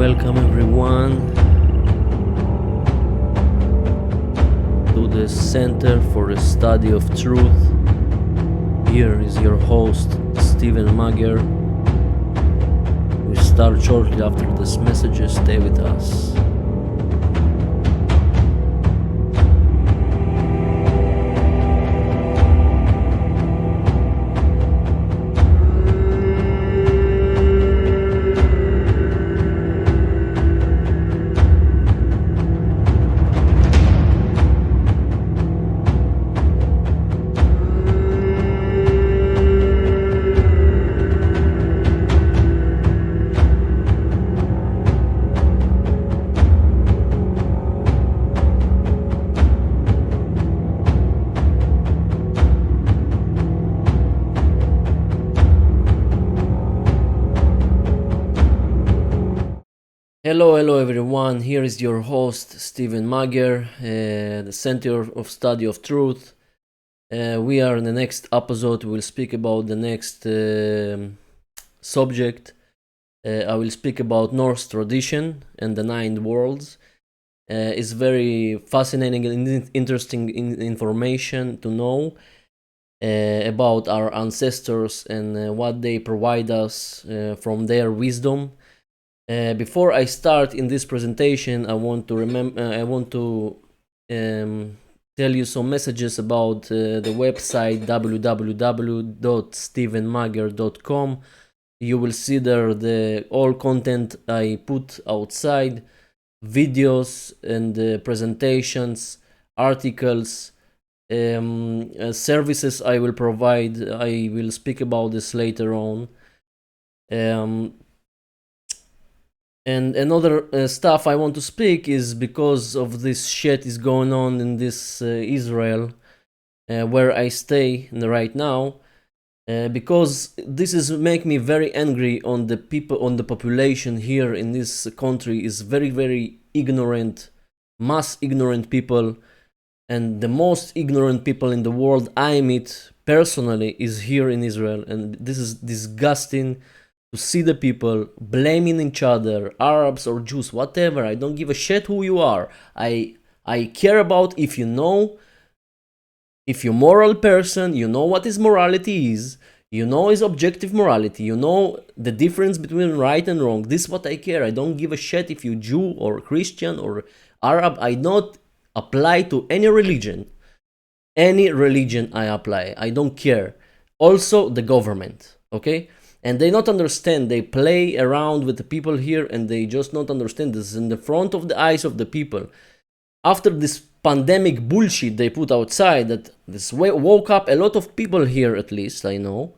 Welcome everyone to the Center for the Study of Truth. Here is your host, Stephen Magyar. We start shortly after this message. Stay with us. Hello everyone, here is your host Stephen Magyar, the Center of Study of Truth. We are in the next episode. We will speak about the next subject. I will speak about Norse tradition and the 9 worlds. It's very fascinating and interesting information to know about our ancestors and what they provide us from their wisdom. Before I start in this presentation, I want to tell you some messages about the website www.stephenmagyar.com. You will see there the all content I put outside, videos and presentations, articles, services I will provide. I will speak about this later on. And another stuff I want to speak is because of this shit is going on in this Israel, where I stay right now, because this is make me very angry on the people, on the population here in this country is very ignorant, mass ignorant people, and the most ignorant people in the world I meet personally is here in Israel, and this is disgusting. To see the people blaming each other, Arabs or Jews, whatever. I don't give a shit who you are. I care about if you're moral person, you know what is morality is, you know is objective morality, you know the difference between right and wrong. This is what I care. I don't give a shit if you Jew or Christian or Arab. I don't apply to any religion. Any religion I apply. I don't care. Also the government, okay? And they not understand. They play around with the people here and they just not understand. This is in the front of the eyes of the people. After this pandemic bullshit they put outside, that this woke up a lot of people here, at least I know.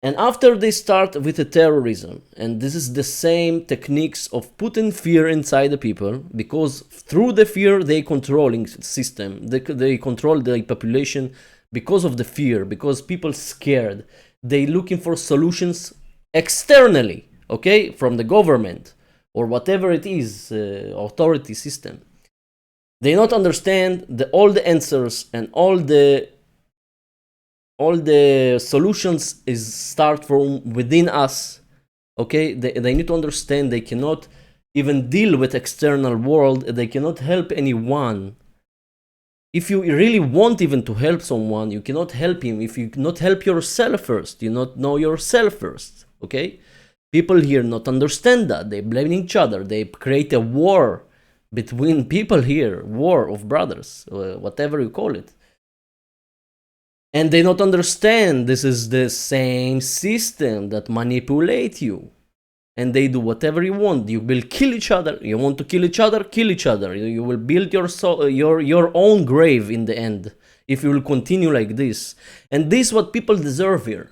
And after they start with the terrorism, and this is the same techniques of putting fear inside the people, because through the fear they controlling system, they control the population because of the fear, because people scared. They looking for solutions externally, okay, from the government or whatever it is, authority system. They not understand all the answers and all the solutions is start from within us, okay. They need to understand they cannot even deal with external world. They cannot help anyone. If you really want even to help someone, you cannot help him if you not help yourself first. You not know yourself first, okay? People here not understand that. They blame each other. They create a war between people here, war of brothers, whatever you call it. And they not understand this is the same system that manipulate you. And they do whatever you want. You will kill each other. You want to kill each other, kill each other. You will build your own grave in the end if you will continue like this. And this is what people deserve here.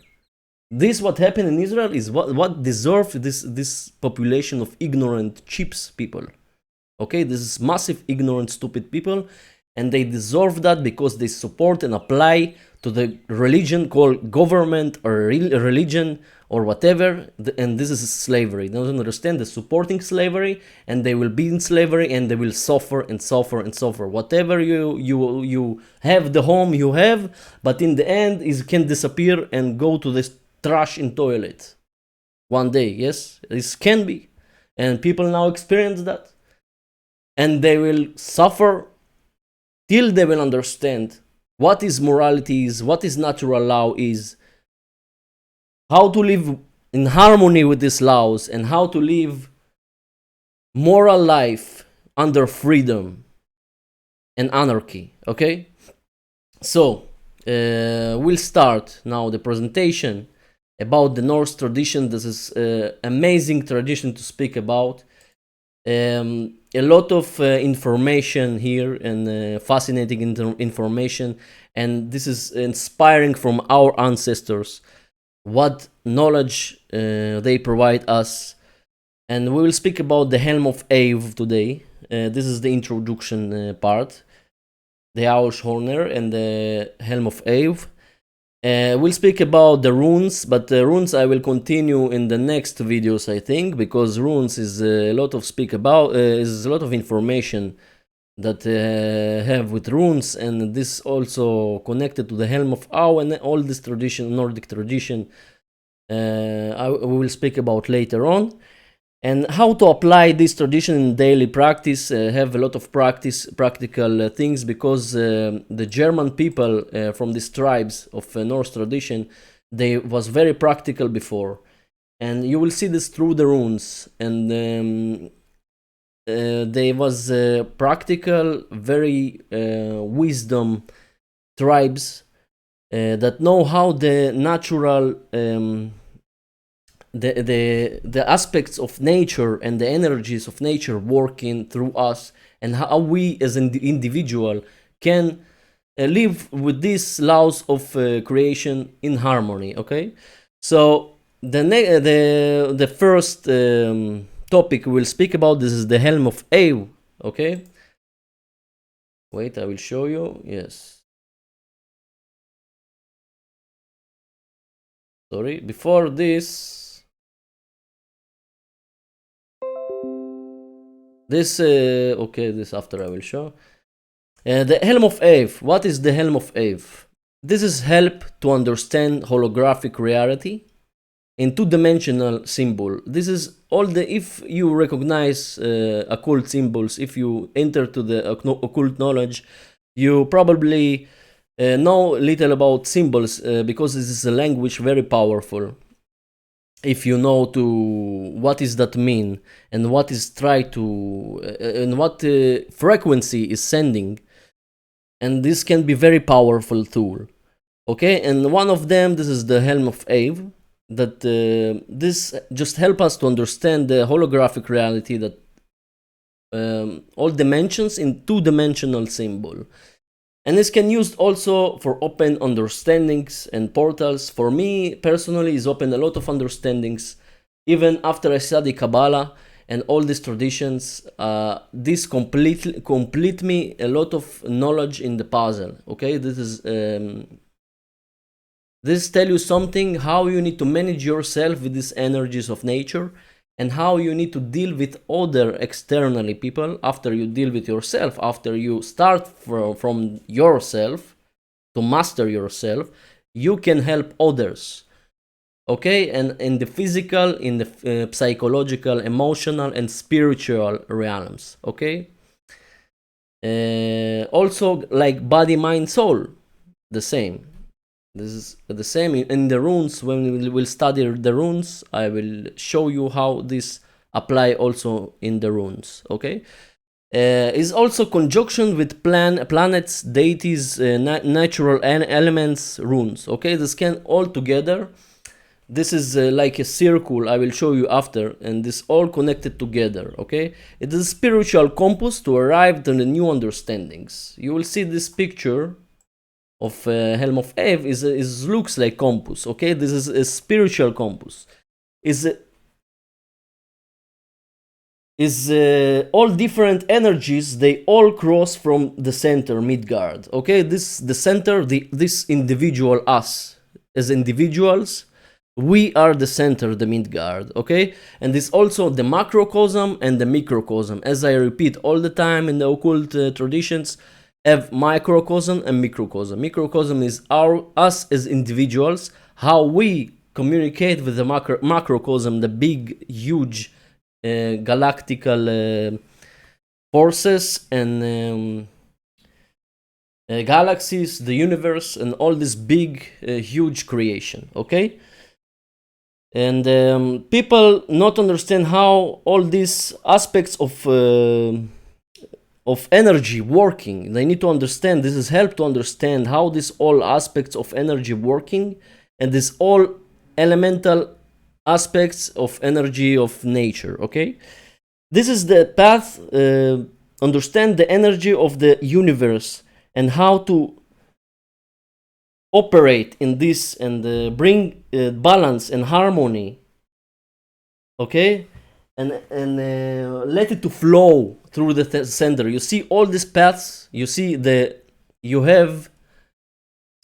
This what happened in Israel is what deserves this population of ignorant cheaps people. Okay, this is massive ignorant stupid people, and they deserve that because they support and apply to the religion called government or religion or whatever, and this is slavery. They don't understand. They're supporting slavery, and they will be in slavery, and they will suffer and suffer and suffer. Whatever you have, the home you have, but in the end, it can disappear and go to this trash in toilet one day. Yes, this can be. and people now experience that, and they will suffer till they will understand what is morality is, what is natural law is, how to live in harmony with these laws, and how to live moral life under freedom and anarchy. Okay, so we'll start now the presentation about the Norse tradition. This is amazing tradition to speak about. A lot of information here, and fascinating information, and this is inspiring from our ancestors, what knowledge they provide us. And we will speak about the Helm of Ave today. This is the introduction part, the Ægishjálmur and the Helm of Ave. We'll speak about the runes, but the runes I will continue in the next videos, I think, because runes is a lot of is a lot of information that have with runes, and this also connected to the Helm of Au and all this tradition, Nordic tradition. We will speak about later on, and how to apply this tradition in daily practice. Have a lot of practical things, because the German people from these tribes of Norse tradition, they was very practical before, and you will see this through the runes. And they was practical, very wisdom tribes that know how the natural the aspects of nature and the energies of nature working through us, and how we as an individual can live with these laws of creation in harmony. Okay, so the first topic we'll speak about, this is the Helm of Ave. Okay, wait, I will show you. Yes, sorry, before this, okay, this after I will show. The Helm of Ave. What is the Helm of Ave? This is help to understand holographic reality in two-dimensional symbol. This is all the, if you recognize occult symbols, if you enter to the occult knowledge, you probably know little about symbols, because this is a language very powerful. If you know to what is that mean, and what is try to and what frequency is sending, and this can be very powerful tool. Okay, and one of them, this is the Helm of Ave, that this just help us to understand the holographic reality, that all dimensions in two-dimensional symbol. And this can used also for open understandings and portals. For me personally, is open a lot of understandings. Even after I study Kabbalah and all these traditions, this complete me a lot of knowledge in the puzzle. Okay, this is this tell you something, how you need to manage yourself with these energies of nature, and how you need to deal with other externally people after you deal with yourself, after you start from yourself to master yourself, you can help others. Okay, and in the physical, in the psychological, emotional, and spiritual realms. Okay, also like body, mind, soul, the same. This is the same in the runes. When we will study the runes, I will show you how this apply also in the runes. Okay, is also conjunction with planets, deities, natural elements, runes. Okay, this can all together. This is like a circle. I will show you after, and this all connected together. Okay, it is a spiritual compass to arrive to the new understandings. You will see this picture of Helm of Ave is looks like compass. Okay, this is a spiritual compass. Is all different energies, they all cross from the center, Midgard. Okay, this the center, this individual, us as individuals, we are the center, the Midgard. Okay, and this also the macrocosm and the microcosm, as I repeat all the time in the occult traditions, have microcosm and microcosm. Microcosm is us as individuals, how we communicate with the macrocosm, the big, huge galactical forces and galaxies, the universe, and all this big, huge creation. Okay, and people not understand how all these aspects of energy working. They need to understand. This is help to understand how this all aspects of energy working, and this all elemental aspects of energy of nature. Okay, this is the path. Understand the energy of the universe and how to operate in this and bring balance and harmony. Okay, and let it to flow through the center. You see all these paths. You see you have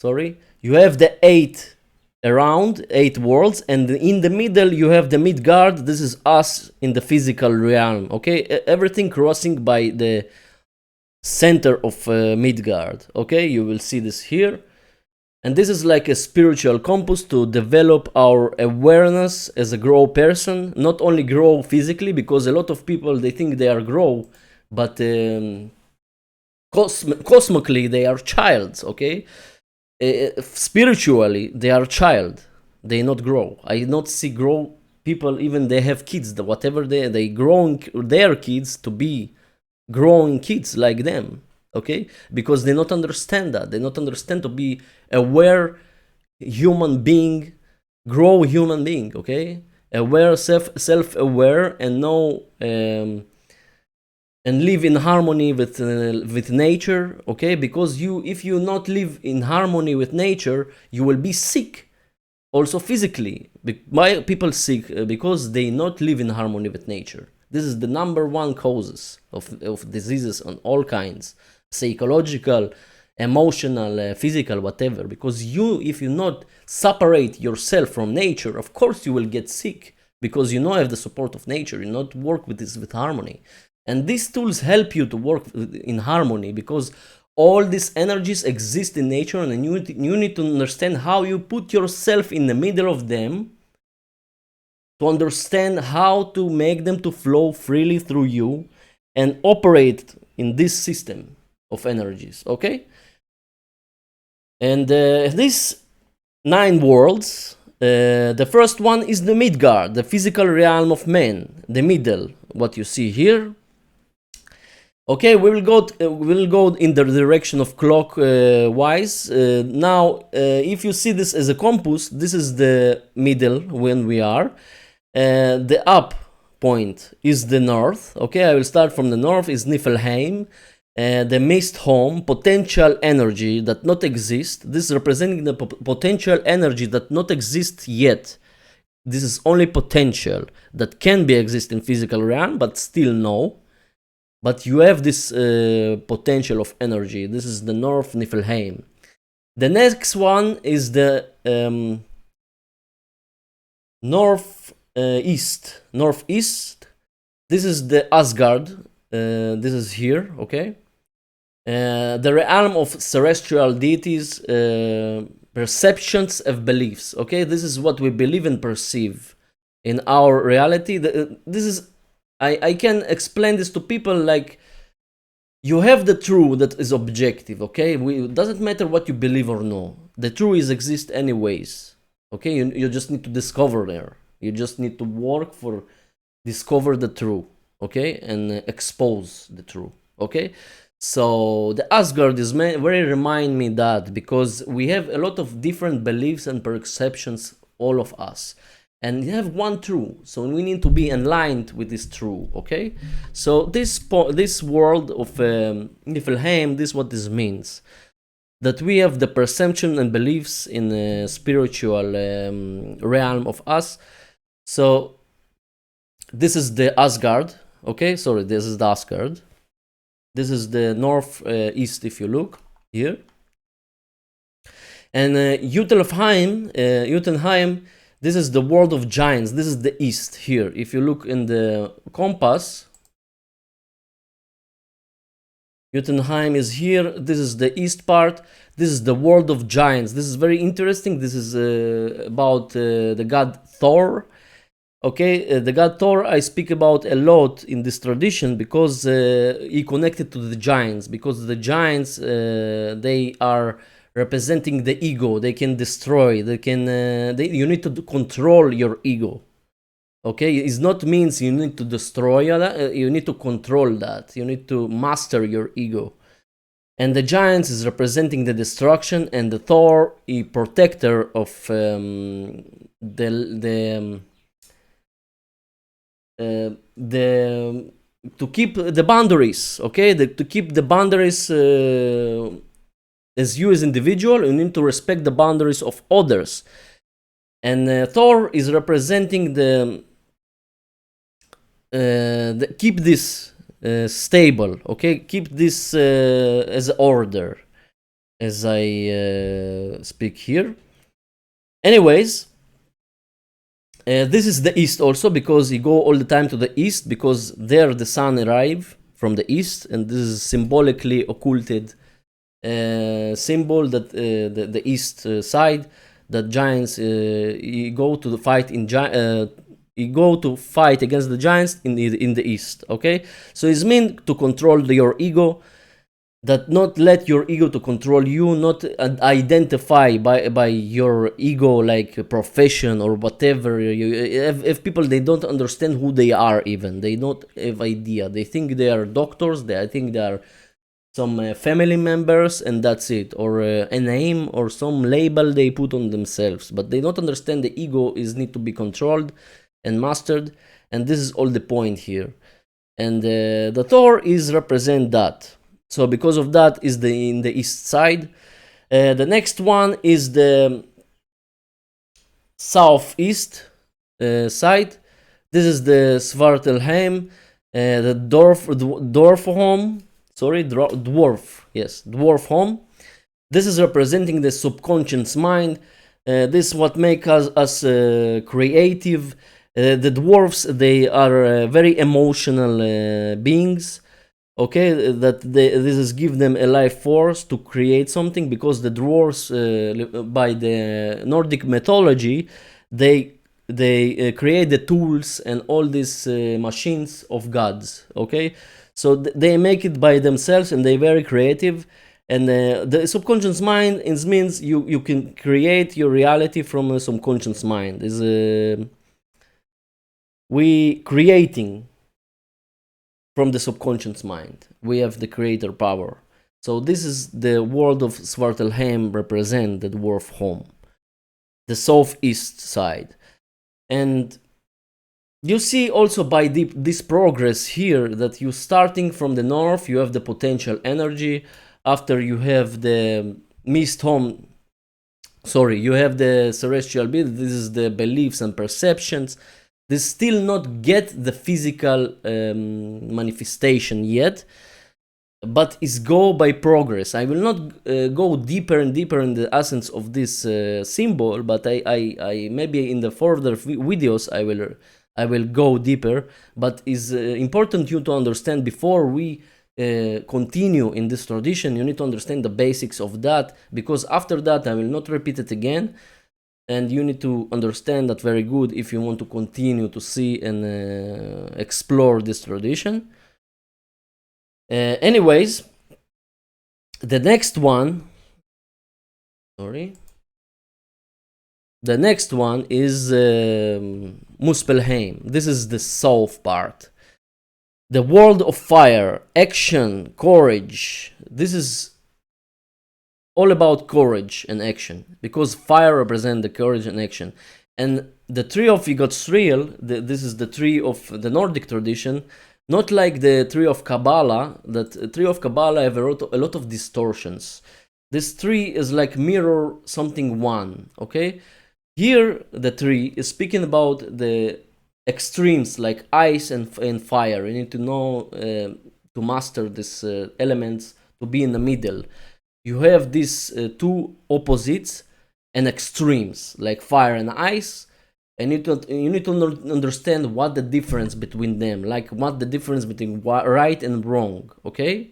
the 8 around 8 worlds, and in the middle you have the Midgard. This is us in the physical realm. Okay, everything crossing by the center of Midgard. Okay, you will see this here. And this is like a spiritual compass to develop our awareness as a grow person, not only grow physically, because a lot of people, they think they are grow, but cosmically they are childs, okay? Spiritually, they are child. They not grow. I not see grow people, even they have kids, whatever they growing their kids to be growing kids like them. Okay, because they not understand that. They not understand to be aware human being, grow human being. Okay, aware, self-aware, and know and live in harmony with nature. Okay, because if you not live in harmony with nature, you will be sick. Also physically, why people sick? Because they not live in harmony with nature. This is the number one causes of diseases on all kinds. Psychological, emotional, physical, whatever. Because if you not separate yourself from nature, of course you will get sick, because you not have the support of nature. You not work with harmony, and these tools help you to work in harmony, because all these energies exist in nature, and you need to understand how you put yourself in the middle of them, to understand how to make them to flow freely through you and operate in this system of energies. Okay, and these 9 worlds, the first one is the Midgard, the physical realm of man, the middle, what you see here. Okay, we will go in the direction of clockwise. Now, if you see this as a compass, this is the middle when we are. The up point is the north. Okay, I will start from the north. Is Niflheim. The mist home, potential energy that not exist. This is representing the potential energy that not exist yet. This is only potential that can be exist in physical realm, but still no. But you have this potential of energy. This is the North Niflheim. The next one is the northeast. This is the Asgard. This is here, okay? The realm of celestial deities, perceptions of beliefs, okay? This is what we believe and perceive in our reality. This is, I can explain this to people like, you have the truth that is objective, okay? It doesn't matter what you believe or no. The truth exists anyways, okay? You just need to discover there. You just need to work for discover the truth, okay? And expose the truth, okay? So the Asgard is very remind me that, because we have a lot of different beliefs and perceptions, all of us. And you have one truth, so we need to be aligned with this truth, okay? So this world of Niflheim, this is what this means. That we have the perception and beliefs in the spiritual realm of us. So this is the Asgard, okay? Sorry, this is the Asgard. This is the northeast, if you look here. And Jotunheim, this is the world of giants. This is the east here. If you look in the compass, Jotunheim is here. This is the east part. This is the world of giants. This is very interesting. This is about the god Thor. Okay, the god Thor I speak about a lot in this tradition because he connected to the giants, because the giants they are representing the ego. They can destroy, they can you need to control your ego. Okay, it's not means you need to destroy that, you need to control that, you need to master your ego. And the giants is representing the destruction, and the Thor is protector of the to keep the boundaries. Okay, to keep the boundaries as you as individual, you need to respect the boundaries of others. And Thor is representing keep this stable. Okay, keep this as order, as I speak here. Anyways, this is the east also, because he go all the time to the east, because there the sun arrive from the east, and this is symbolically occulted symbol that the east side, that giants he go to the fight in he go to fight against the giants in the east. Okay, so it's meant to control your ego, that not let your ego to control you, not identify by your ego like a profession or whatever. If people, they don't understand who they are, even they don't have idea, they think they are doctors, I think they are some family members, and that's it, or a name or some label they put on themselves, but they don't understand the ego is need to be controlled and mastered, and this is all the point here. And the Thor is represent that. So because of that is in the east side. The next one is the southeast side. This is the Svartalheim, the dwarf home. Sorry, dwarf. Yes, dwarf home. This is representing the subconscious mind. This is what makes us creative. The dwarfs, they are very emotional beings. Okay, that this is give them a life force to create something, because the dwarves, by the Nordic mythology, they create the tools and all these machines of gods. Okay, so they make it by themselves, and they're very creative. And the subconscious mind means you can create your reality from a subconscious mind. Is we creating from the subconscious mind. We have the creator power. So this is the world of Svartalheim represent the dwarf home, the southeast side. And you see also by this progress here that you starting from the north, you have the potential energy. After you have the mist home, you have the celestial being. This is the beliefs and perceptions. They still not get the physical manifestation yet, but is go by progress. I will not go deeper and deeper in the essence of this symbol, but I maybe in the further videos I will go deeper. But it's important you to understand before we continue in this tradition. You need to understand the basics of that, because after that I will not repeat it again. And you need to understand that very good if you want to continue to see and explore this tradition. Anyways, the next one, the next one is Muspelheim. This is the south part. The world of fire, action, courage. This is all about courage and action, because fire represents the courage and action. And the tree of Ægishjálmur, this is the tree of the Nordic tradition, not like the tree of Kabbalah. That tree of Kabbalah have a lot of distortions. This tree is like mirror something one. Okay, here the tree is speaking about the extremes like ice and fire. You need to know to master these elements, to be in the middle. You have these two opposites and extremes like fire and ice, and you need to understand what the difference between them, like what the difference between right and wrong. Okay,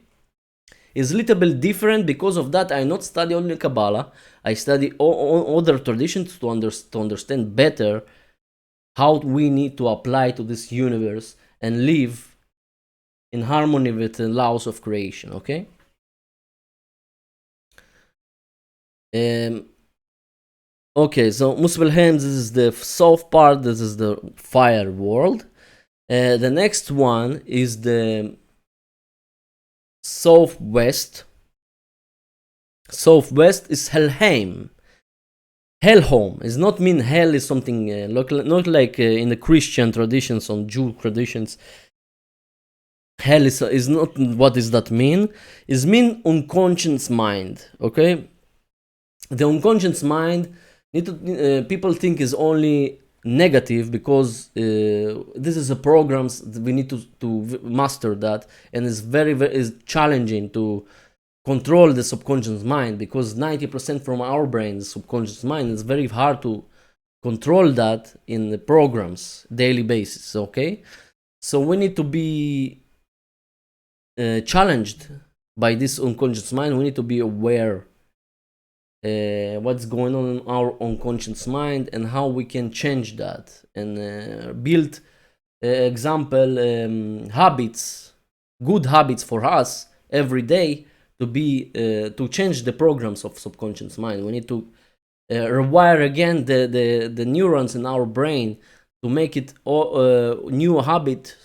is a little bit different. Because of that, I not study only Kabbalah. I study other traditions to understand better how we need to apply to this universe and live in harmony with the laws of creation. Okay. Okay, so Muspelheim, this is the soft part, this is the fire world. The next one is the southwest. Southwest is Helheim. Helm is not mean hell is something not like in the Christian traditions, on Jew traditions. Hell is not what does that mean. It mean unconscious mind. Okay, the unconscious mind people think is only negative because this is a programs we need to master that, and it's very is challenging to control the subconscious mind, because 90% from our brain, the subconscious mind, is very hard to control that in the programs daily basis. Okay, so we need to be challenged by this unconscious mind. We need to be aware what's going on in our unconscious mind and how we can change that and build habits, good habits for us every day to be to change the programs of subconscious mind. We need to rewire again the neurons in our brain to make it new habit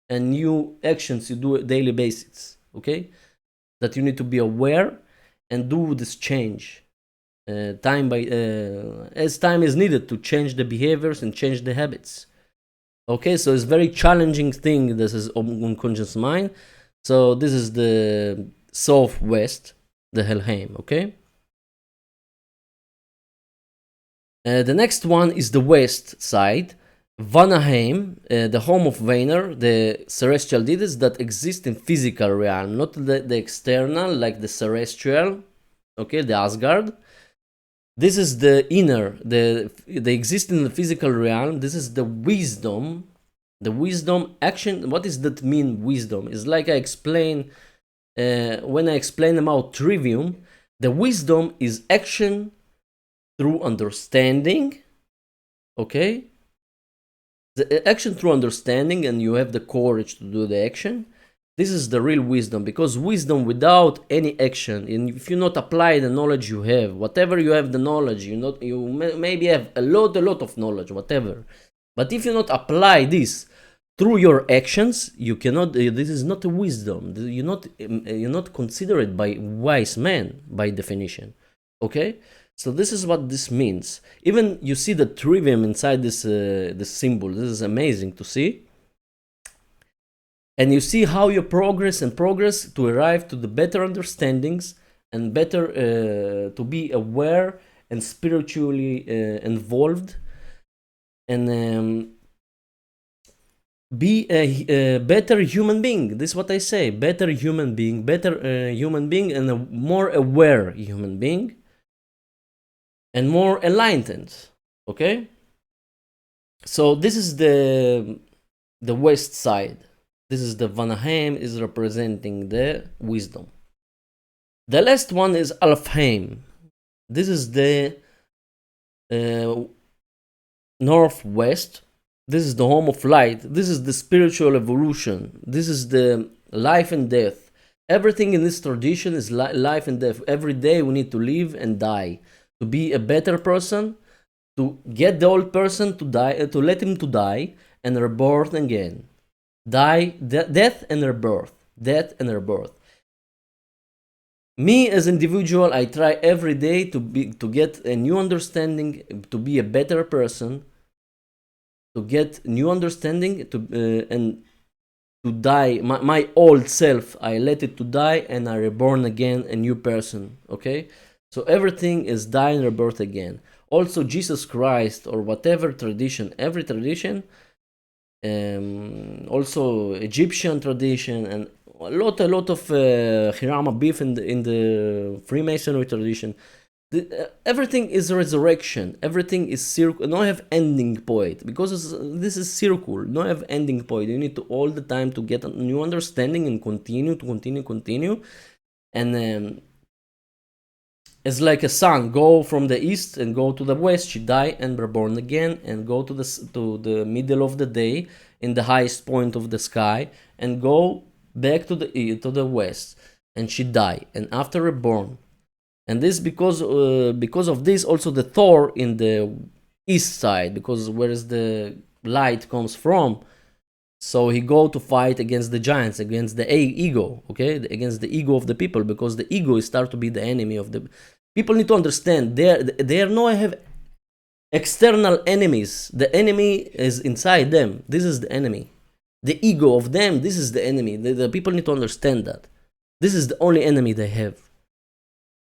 and new actions you do daily basis. Okay, that you need to be aware and do this change time by as time is needed to change the behaviors and change the habits. Okay, so it's very challenging thing. This is unconscious mind. So this is the southwest, the Helheim. Okay. The next one is the west side, Vanaheim, the home of Vanar, the celestial deities that exist in physical realm, not the external like the celestial. Okay, the Asgard. This is the inner, they exist in the physical realm. This is the wisdom action. What does that mean, wisdom? It's like I explain when I explain about trivium. The wisdom is action through understanding. Okay, the action through understanding, and you have the courage to do the action. This is the real wisdom, because wisdom without any action, and if you not apply the knowledge you have, whatever you have the knowledge, you maybe have a lot of knowledge, whatever, but if you not apply this through your actions, you cannot. This is not a wisdom. You're not considered by wise men by definition. Okay, so this is what this means. Even you see the trivium inside this symbol. This is amazing to see. And you see how you progress to arrive to the better understandings and better to be aware and spiritually involved, and be a better human being. This is what I say: better human being, and a more aware human being, and more enlightened. Okay, so this is the west side. This is the Vanaheim, is representing the wisdom. The last one is Alfheim. This is the northwest. This is the home of light. This is the spiritual evolution. This is the life and death. Everything in this tradition is life and death. Every day we need to live and die, to be a better person, to get the old person to die, to let him to die and reborn again. Death and rebirth. Me as individual, I try every day to get a new understanding, to be a better person, to get new understanding, and to die. My old self, I let it to die, and I reborn again a new person. Okay, so everything is die and rebirth again. Also, Jesus Christ or whatever tradition, every tradition. Also Egyptian tradition, and a lot of Hirama beef in the Freemasonry tradition. Everything is resurrection. Everything is circle. No have ending point, because this is circle. No have ending point. You need to all the time to get a new understanding and continue, and It's like a sun, go from the east and go to the west. She die and reborn again, and go to the middle of the day in the highest point of the sky, and go back to the west, and she die, and after reborn. And this because of this also the Thor in the east side, because where is the light comes from. So he go to fight against the giants, against the ego, okay, against the ego of the people, because the ego is start to be the enemy of the people. Need to understand they are not have external enemies. The enemy is inside them. This is the enemy. The ego of them. This is the enemy. The people need to understand that this is the only enemy they have.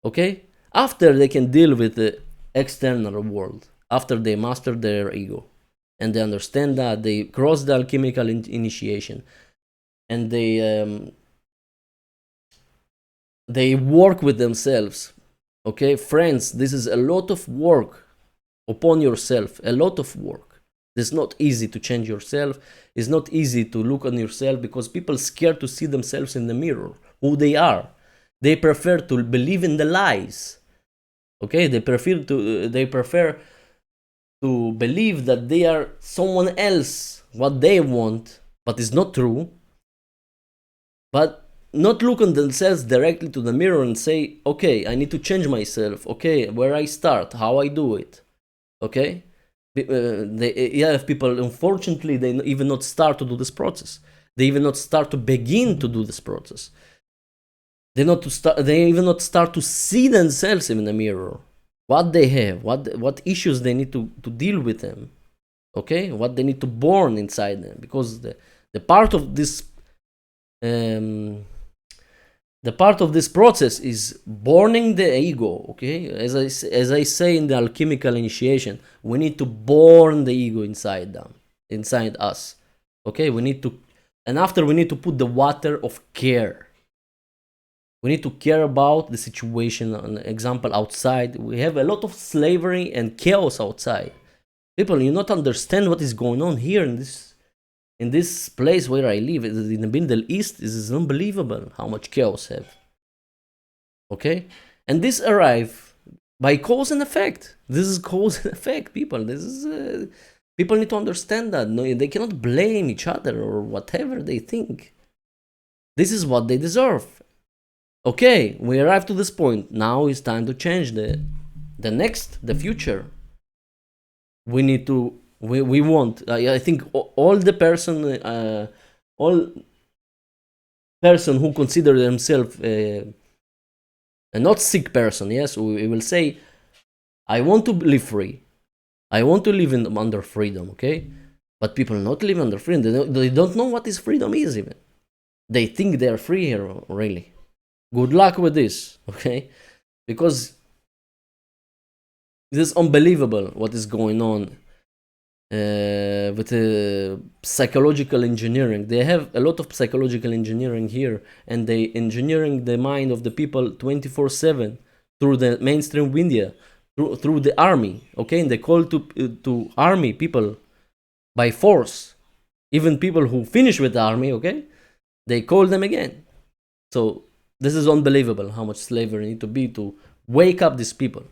Okay, after they can deal with the external world, after they master their ego and they understand that, they cross the alchemical initiation, and they work with themselves. Okay, friends, this is a lot of work upon yourself, a lot of work. It's not easy to change yourself. It's not easy to look on yourself, because people scared to see themselves in the mirror, who they are. They prefer to believe in the lies. Okay, they prefer to believe that they are someone else, what they want, but it's not true. But not look on themselves directly to the mirror and say, okay, I need to change myself. Okay, where I start, how I do it. Okay, if people, unfortunately, they even not start to do this process. They even not start to begin to do this process. They even not start to see themselves in the mirror, what they have, what issues they need to deal with them. Okay, what they need to born inside them, because the part of this the part of this process is borning the ego. Okay, as I say in the alchemical initiation, we need to born the ego inside us. Okay, we need to, and after we need to put the water of care. We need to care about the situation. An example, outside, we have a lot of slavery and chaos outside. People, you not understand what is going on here in this place where I live, in the Middle East. This is unbelievable how much chaos have. Okay, and this arrive by cause and effect. This is cause and effect, people. This is people need to understand that. No, they cannot blame each other or whatever they think. This is what they deserve. Okay, we arrived to this point. Now it's time to change the future. We need to. We want. I think all person who consider themselves a not sick person. Yes, we will say, I want to live free. I want to live under freedom. Okay, but people not live under freedom. They don't know what is freedom is even. They think they are free here, really. Good luck with this, okay? Because this is unbelievable what is going on with psychological engineering. They have a lot of psychological engineering here, and they engineering the mind of the people 24/7 through the mainstream media, through the army, okay? And they call to army people by force. Even people who finish with the army, okay? They call them again. So this is unbelievable how much slavery need to be to wake up these people.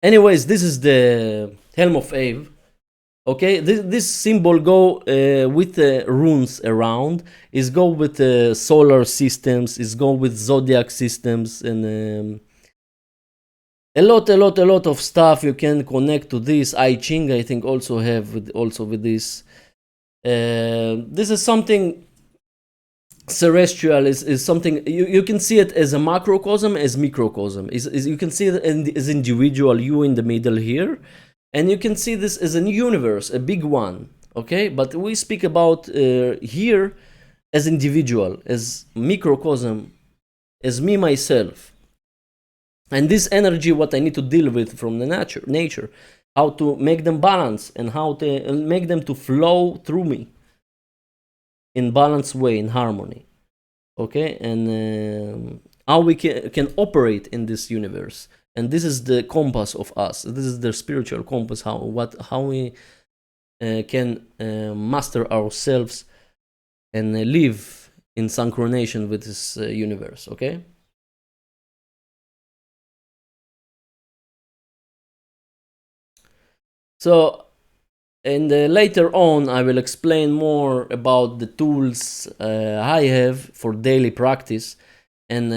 Anyways, this is the Helm of Eve. Okay, this symbol go with runes around. Is go with solar systems. Is go with zodiac systems, and a lot of stuff you can connect to this. I Ching, I think, also have with this. This is something. Celestial is something you can see it as a macrocosm, as microcosm. Is you can see it as individual, you in the middle here, and you can see this as a universe, a big one. Okay, but we speak about here as individual, as microcosm, as me myself, and this energy, what I need to deal with from the nature, how to make them balance, and how to make them to flow through me in balanced way, in harmony. Okay, and how we can operate in this universe. And this is the compass of us. This is the spiritual compass, how we can master ourselves and live in synchronization with this universe. Okay, So, and later on, I will explain more about the tools I have for daily practice, and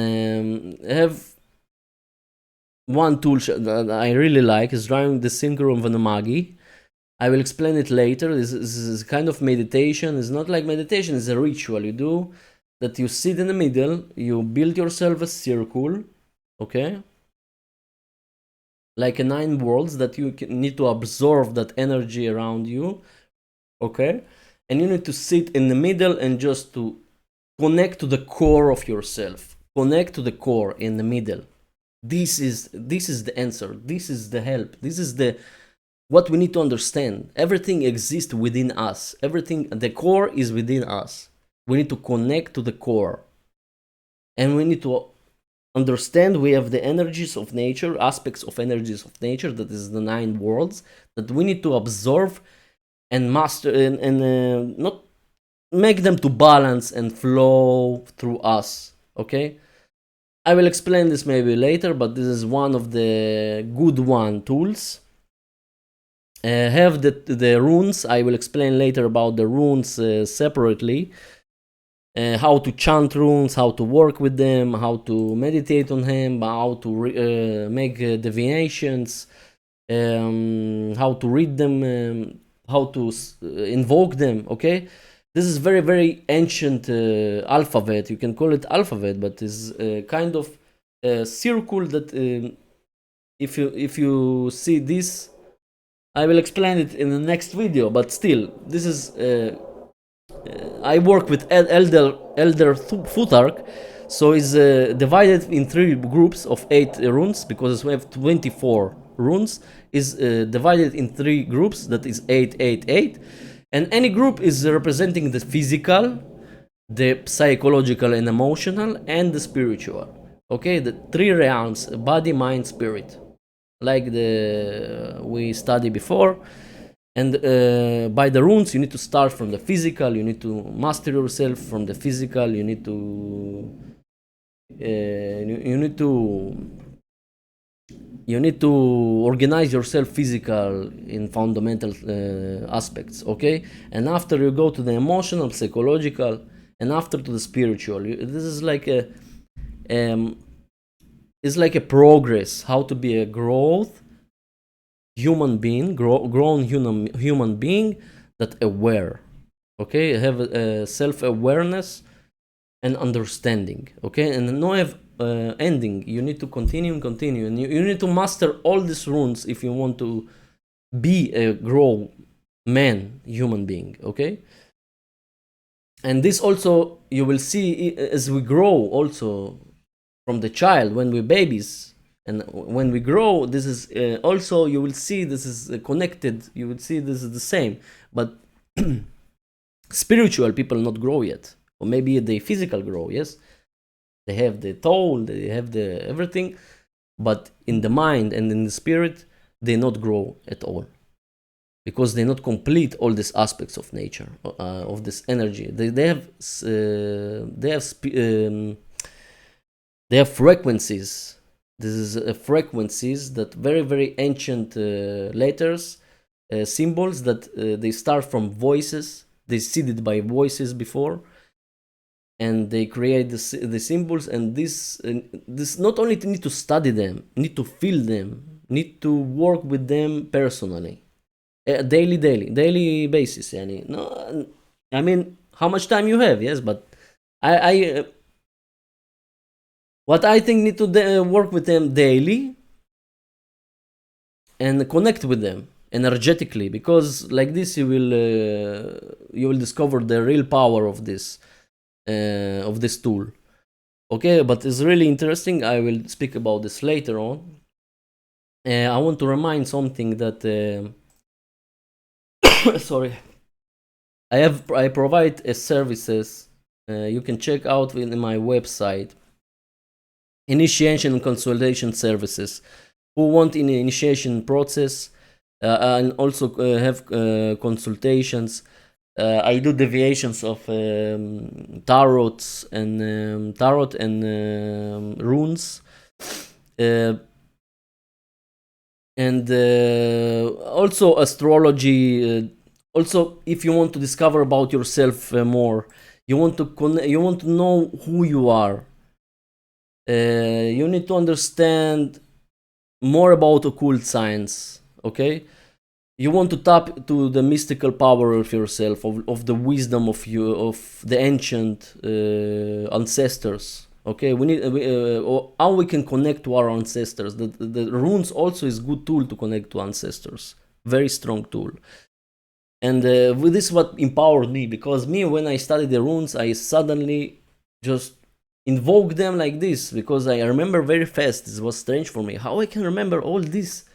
have one tool that I really like is drawing the Synchro Vanamagi. I will explain it later. This is kind of meditation. It's not like meditation, it's a ritual you do, that you sit in the middle, you build yourself a circle, okay? Like a 9 worlds that you need to absorb that energy around you, okay? And you need to sit in the middle and just to connect to the core of yourself. Connect to the core in the middle. This is the answer. This is the help. This is the what we need to understand. Everything exists within us. Everything, the core is within us. We need to connect to the core. And we need to understand we have the energies of nature, aspects of energies of nature, that is the 9 worlds, that we need to absorb and master, and not make them to balance and flow through us, okay? I will explain this maybe later, but this is one of the good one tools. Have the runes. I will explain later about the runes separately. How to chant runes, how to work with them, how to meditate on them, how to make deviations, how to read them, how to invoke them, okay? This is very, very ancient alphabet. You can call it alphabet, but it's kind of a circle that if you see this, I will explain it in the next video, but still, this is I work with Elder Futhark, so it's divided in 3 groups of 8 runes, because we have 24 runes, is divided in 3 groups, that is 8, 8, 8, and any group is representing the physical, the psychological and emotional, and the spiritual. Okay, the 3 realms: body, mind, spirit, like the we studied before. And by the runes, you need to start from the physical. You need to master yourself from the physical. You need to you need to organize yourself physical in fundamental aspects, okay? And after you go to the emotional, psychological, and after to the spiritual. This is like a it's like a progress, how to be a growth human being, grown human being that aware, okay? Have a self-awareness and understanding, okay? And no have ending. You need to continue and continue, and you need to master all these runes if you want to be a grown man, human being, okay? And this also you will see as we grow, also from the child, when we're babies, and when we grow, this is also, you will see this is connected. You will see this is the same, but spiritual people not grow yet, or maybe they physical grow, yes, they have the toll, they have the everything, but in the mind and in the spirit they not grow at all, because they not complete all these aspects of nature, of this energy. They have frequencies. This is frequencies that very, very ancient letters, symbols that they start from voices. They seeded by voices before, and they create the symbols. And this not only need to study them, need to feel them, need to work with them personally, daily basis. Yani. No, I mean, how much time you have? Yes, but I what I think need to work with them daily and connect with them energetically, because like this you will discover the real power of this tool. Okay, but it's really interesting. I will speak about this later on. I want to remind something that sorry, I provide services. You can check out in my website, initiation and consultation services. Who want in the initiation process, and also have consultations. I do deviations of tarot and runes. And also astrology. Also, if you want to discover about yourself more, you want to know who you are. You need to understand more about occult science. Okay, you want to tap to the mystical power of yourself, of the wisdom of the ancient ancestors. Okay, we need how we can connect to our ancestors. The runes also is good tool to connect to ancestors. Very strong tool. And this is what empowered me, because me, when I studied the runes, I suddenly just invoke them like this, because I remember very fast. This was strange for me, how I can remember all this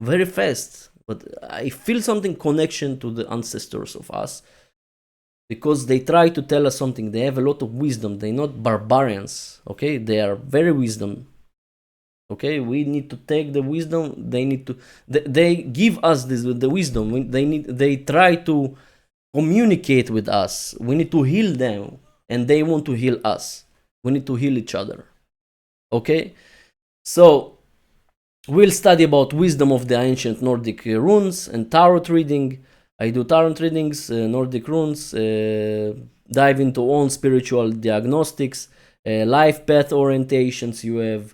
very fast. But I feel something connection to the ancestors of us, because they try to tell us something. They have a lot of wisdom. They're not barbarians. Okay, they are very wisdom. Okay, we need to take the wisdom. They need to. They give us the wisdom. They try to communicate with us. We need to heal them, and they want to heal us. We need to heal each other. Okay, so we'll study about wisdom of the ancient Nordic runes and tarot reading. I do tarot readings, Nordic runes, dive into own spiritual diagnostics, life path orientations you have.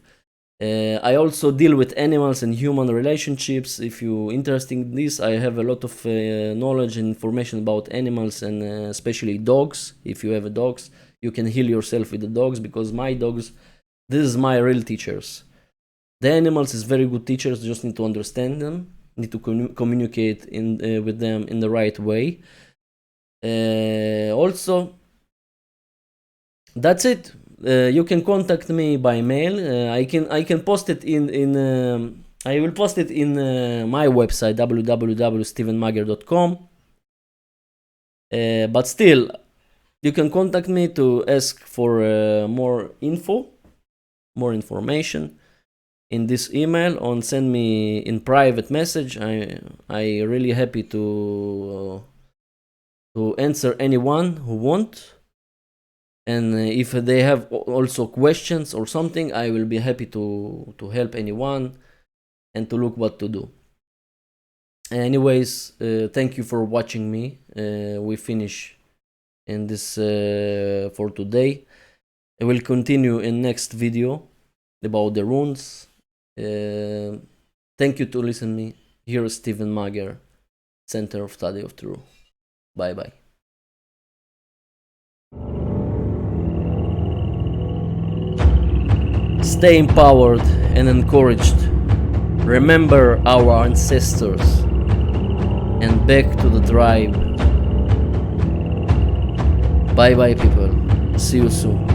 I also deal with animals and human relationships. If you're interested in this, I have a lot of knowledge and information about animals, and especially dogs. If you have a dogs, you can heal yourself with the dogs, because my dogs, this is my real teachers. The animals is very good teachers. You just need to understand them, need to communicate with them in the right way. Also, that's it. You can contact me by mail. I can post it in I will post it in my website, www.stevenmager.com. But still, you can contact me to ask for more information in this email, or send me in private message. I really happy to answer anyone who want. And if they have also questions or something, I will be happy to help anyone and to look what to do. Anyways, thank you for watching me. We finish in this for today. I will continue in next video about the runes. Thank you to listen me. Here is Steven Mager, Center of Study of True. Bye bye. Stay empowered and encouraged. Remember our ancestors and back to the tribe. Bye bye people. See you soon.